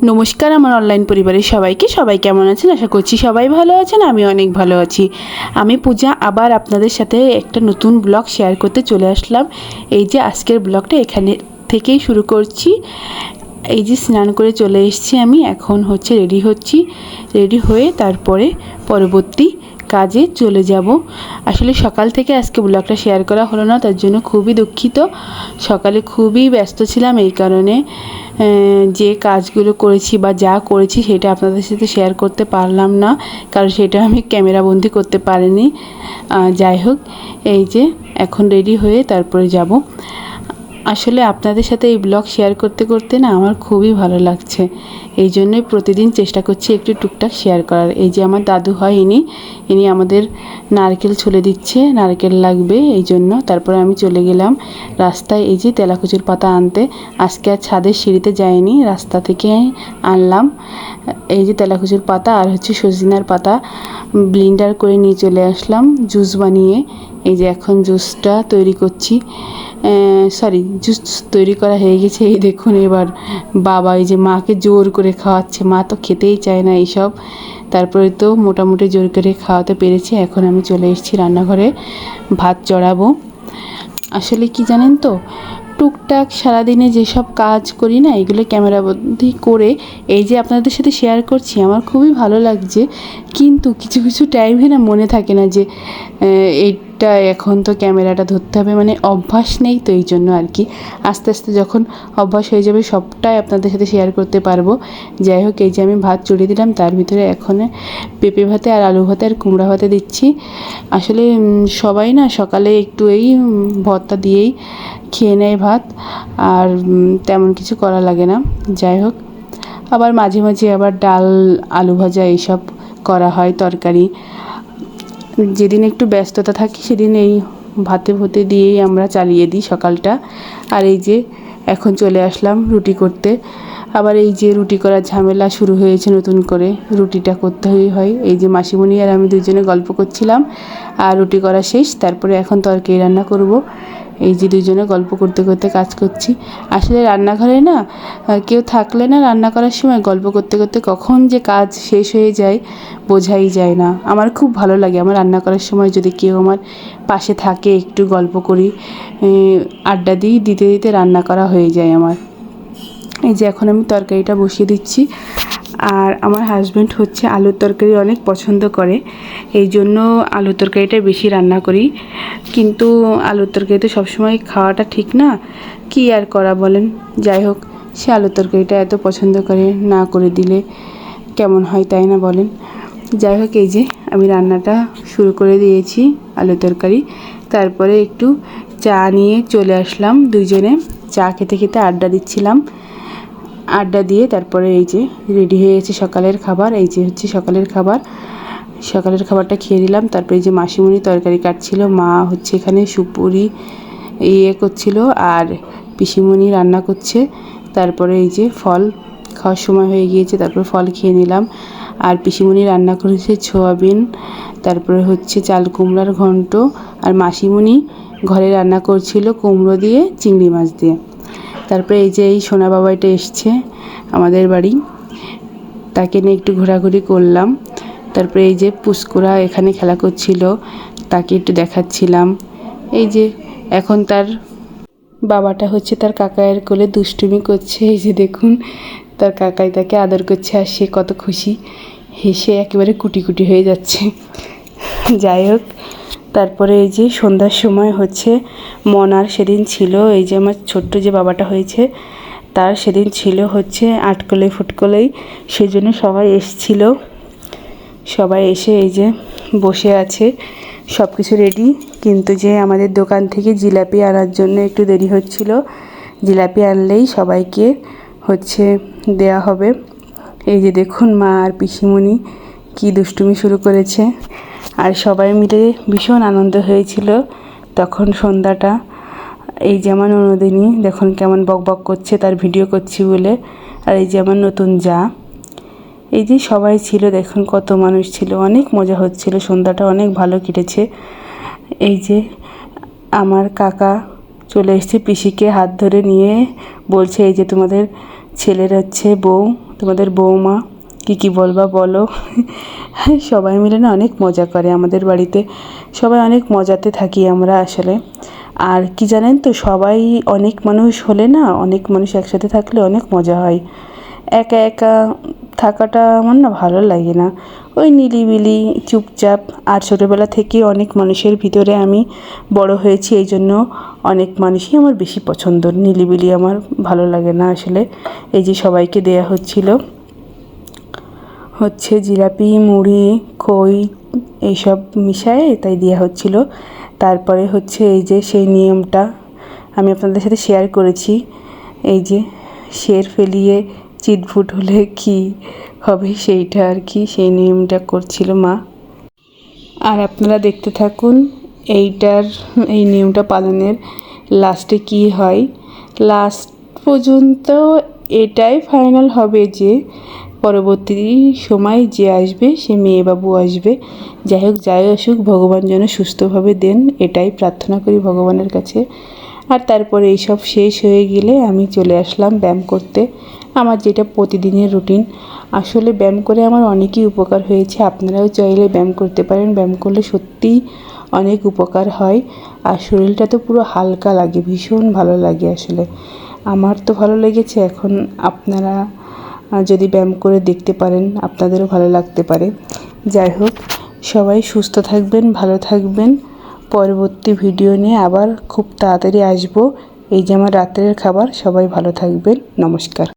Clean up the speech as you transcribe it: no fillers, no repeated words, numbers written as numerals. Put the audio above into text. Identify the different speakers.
Speaker 1: নমস্কার আমার অনলাইন পরিবারের সবাই কেমন আছেন? আশা করছি সবাই ভালো আছেন, আমি অনেক ভালো আছি। আমি পূজা আবার আপনাদের সাথে একটা নতুন ব্লগ শেয়ার করতে চলে আসলাম। এই যে আজকের ব্লগটা এখানে থেকেই শুরু করছি। এই যে স্নান করে চলে এসেছি, আমি এখন রেডি হয়ে তারপরে পরবর্তী কাজে চলে যাব। আসলে সকাল থেকে আজকে ব্লগটা শেয়ার করা হলো না, তার জন্য খুবই দুঃখিত। সকালে খুবই ব্যস্ত ছিলাম, এই কারণে যে কাজগুলো করেছি বা যা করেছি সেটা আপনাদের সাথে শেয়ার করতে পারলাম না, কারণ সেটা আমি ক্যামেরাবন্দি করতে পারিনি। যাই হোক, এই যে এখন রেডি হয়ে তারপরে যাব। আসলে আপনাদের সাথে এই ব্লগ শেয়ার করতে করতে না আমার খুবই ভালো লাগছে, এই জন্যই প্রতিদিন চেষ্টা করছি একটু টুকটাক শেয়ার করার। এই যে আমার দাদু হয়, ইনি আমাদের নারকেল ছুলে দিচ্ছে, নারকেল লাগবে এই জন্য। তারপরে আমি চলে গেলাম রাস্তায় এই যে তেলাকুচুর পাতা আনতে। আজকে আর ছাদের সিঁড়িতে যাইনি, রাস্তা থেকে আনলাম এই যে তেলাকুচুর পাতা আর হচ্ছে সজনার পাতা, ব্লেন্ডার করে নিয়ে চলে আসলাম জুস বানিয়ে। এই যে এখন জুসটা তৈরি করছি, জুস তৈরি করা হয়ে গেছে। এই দেখুন, এবার বাবা এই যে মাকে জোর করে খাওয়াচ্ছে, মা তো খেতেই চায় না এইসব, তারপরে তো মোটামুটি জোর করে খাওয়াতে পেরেছি। এখন আমি চলে এসেছি রান্নাঘরে, ভাত চড়াবো। আসলে কি জানেন তো, টুকটাক সারাদিনে যেসব কাজ করি না, এগুলো ক্যামেরাবন্দি করে এই যে আপনাদের সাথে শেয়ার করছি, আমার খুবই ভালো লাগছে। কিন্তু কিছু কিছু টাইমে না মনে থাকে না যে এইটা এখন তো ক্যামেরাটা ধরতে হবে, মানে অভ্যাস নেই তো, এই জন্য আর কি। আস্তে আস্তে যখন অভ্যাস হয়ে যাবে সবটাই আপনাদের সাথে শেয়ার করতে পারবো। যাই হোক, এই যে আমি ভাত চড়িয়ে দিলাম, তার ভিতরে এখন পেঁপে ভাতে আর আলু ভাতে আর কুমড়া ভাতে দিচ্ছি। আসলে সবাই না সকালে একটু এই ভর্তা দিয়েই খেয়ে নেয় ভাত, আর তেমন কিছু করা লাগে না। যাই হোক, আবার মাঝে মাঝে আবার ডাল, আলু ভাজা এইসব করা হয়, তরকারি। যেদিন একটু ব্যস্ততা থাকি সেদিন এই ভাতে দিয়েই আমরা চালিয়ে দিই সকালটা। আর এই যে এখন চলে আসলাম রুটি করতে। আবার এই যে রুটি করার ঝামেলা শুরু হয়েছে নতুন করে, রুটিটা করতে হয়। এই যে মাসিমণি আর আমি দুজনে গল্প করছিলাম, আর রুটি করা শেষ, তারপরে এখন তরকারি রান্না করব। এই যে দুজনে গল্প করতে করতে কাজ করছি। আসলে রান্নাঘরে না কেউ থাকলে না, রান্না করার সময় গল্প করতে করতে কখন যে কাজ শেষ হয়ে যায় বোঝাই যায় না। আমার খুব ভালো লাগে আমার রান্না করার সময় যদি কেউ আমার পাশে থাকে, একটু গল্প করি, আড্ডা দিতে দিতে রান্না করা হয়ে যায় আমার। এই যে এখন আমি তরকারিটা বসিয়ে দিচ্ছি। আর আমার হাজব্যান্ড হচ্ছে আলুর তরকারি অনেক পছন্দ করে, এই জন্য আলুর তরকারিটা বেশি রান্না করি। কিন্তু আলুর তরকারি তো সবসময় খাওয়াটা ঠিক না, কি আর করা বলেন। যাই হোক, সে আলুর তরকারিটা এত পছন্দ করে, না করে দিলে কেমন হয়, তাই না বলেন? যাই হোক, এই যে আমি রান্নাটা শুরু করে দিয়েছি আলুর তরকারি। তারপরে একটু চা নিয়ে চলে আসলাম, দুইজনে চা খেতে খেতে আড্ডা দিচ্ছিলাম। আড্ডা দিয়ে তারপরে এই যে রেডি হয়ে গেছে সকালের খাবার। এই যে হচ্ছে সকালের খাবারটা খেয়ে নিলাম। তারপরে এই যে মাসিমণি তরকারি কাটছিল, মা হচ্ছে এখানে সুপুরি করছিল, আর পিসিমণি রান্না করছে। তারপরে এই যে ফল খাওয়ার সময় হয়ে গিয়েছে, তারপরে ফল খেয়ে নিলাম। আর পিসিমণি রান্না করেছে সোয়াবিন, তারপরে হচ্ছে চাল কুমড়ার ঘন্ট, আর মাসিমণি ঘরে রান্না করছিল কুমড়ো দিয়ে চিংড়ি মাছ দিয়ে। তারপরে এই যে এই সোনা বাবাইটা এসছে আমাদের বাড়ি, তাকে নিয়ে একটু ঘোরাঘুরি করলাম। তারপরে এই যে পুষ্কুরা এখানে খেলা করছিল, তাকে একটু দেখাচ্ছিলাম। এই যে এখন তার বাবাটা হচ্ছে তার কাকায়ের কোলে দুষ্টুমি করছে। এই যে দেখুন, তার কাকাই তাকে আদর করছে, আর সে কত খুশি, হেসে একেবারে কুটি কুটি হয়ে যাচ্ছে। যাই হোক, তারপরে এই যে সন্ধ্যার সময় হচ্ছে মনার সেদিন ছিল, এই যে আমার ছোট্ট যে বাবাটা হয়েছে তার সেদিন ছিল হচ্ছে আটকলে ফুটকলেই, সেই জন্য সবাই এসেছিল। সবাই এসে এই যে বসে আছে, সব কিছু রেডি। কিন্তু যে আমাদের দোকান থেকে জিলাপি আনার জন্য একটু দেরি হচ্ছিল, জিলাপি আনলেই সবাইকে হচ্ছে দেয়া হবে। এই যে দেখুন, মা আর পিসিমণি কি দুষ্টুমি শুরু করেছে, আর সবাই মিলে ভীষণ আনন্দ হয়েছিল তখন সন্ধ্যাটা। এই যে আমার ননদিনী দেখুন কেমন বকবক করছে তার ভিডিও করছি বলে। আর এই যে আমার নতুন যা, এই যে সবাই ছিল, দেখুন কত মানুষ ছিল, অনেক মজা হচ্ছিল, সন্ধ্যাটা অনেক ভালো কেটেছে। এই যে আমার কাকা চলে এসেছে, পিসিকে হাত ধরে নিয়ে বলছে, এই যে তোমাদের ছেলের হচ্ছে বউ তোমাদের বৌমা কী বলবা বলো। সবাই মিলে না অনেক মজা করে আমাদের বাড়িতে, সবাই অনেক মজাতে থাকি আমরা আসলে। আর কি জানেন তো, সবাই অনেক মানুষ হলে না, অনেক মানুষ একসাথে থাকলে অনেক মজা হয়। একা একা থাকাটা আমার না ভালো লাগে না, ওই নিরিবিলি চুপচাপ। আর ছোটোবেলা থেকে অনেক মানুষের ভিতরে আমি বড় হয়েছি, এই জন্য অনেক মানুষই আমার বেশি পছন্দ, নিরিবিলি আমার ভালো লাগে না আসলে। এই যে সবাইকে দেয়া হচ্ছে জিলাপি, মুড়ি, খই এইসব মিশায়ে তাই দেওয়া হচ্ছিল। তারপরে হচ্ছে এই যে সেই নিয়মটা আমি আপনাদের সাথে শেয়ার করেছি, এই যে শের ফেলিয়ে চিটফুট হলে কি হবে সেইটা আর কি, সেই নিয়মটা করছিল মা। আর আপনারা দেখতে থাকুন এই নিয়মটা পালনের লাস্টে কি হয়। লাস্ট পর্যন্ত এটাই ফাইনাল হবে যে পরবর্তী সময় যে আসবে সে মেয়েবাবু আসবে। যাই হোক, যাই আসুক, ভগবান যেন সুস্থভাবে দেন, এটাই প্রার্থনা করি ভগবানের কাছে। আর তারপরে এইসব শেষ হয়ে গেলে আমি চলে আসলাম ব্যায়াম করতে, আমার যেটা প্রতিদিনের রুটিন। আসলে ব্যায়াম করে আমার অনেকই উপকার হয়েছে, আপনারাও চাইলে ব্যায়াম করতে পারেন। ব্যায়াম করলে সত্যিই অনেক উপকার হয়, আর শরীরটা তো পুরো হালকা লাগে, ভীষণ ভালো লাগে আসলে। আমার তো ভালো লেগেছে, এখন আপনারা যদি ব্যায়াম করে দেখতে পারেন আপনাদেরও ভালো লাগতে পারে। যাই হোক, সবাই সুস্থ থাকবেন, ভালো থাকবেন। পরবর্তী ভিডিও নিয়ে আবার খুব তাড়াতাড়ি আসবো। এই যে আমার রাত্রের খাবার, সবাই ভালো থাকবেন, নমস্কার।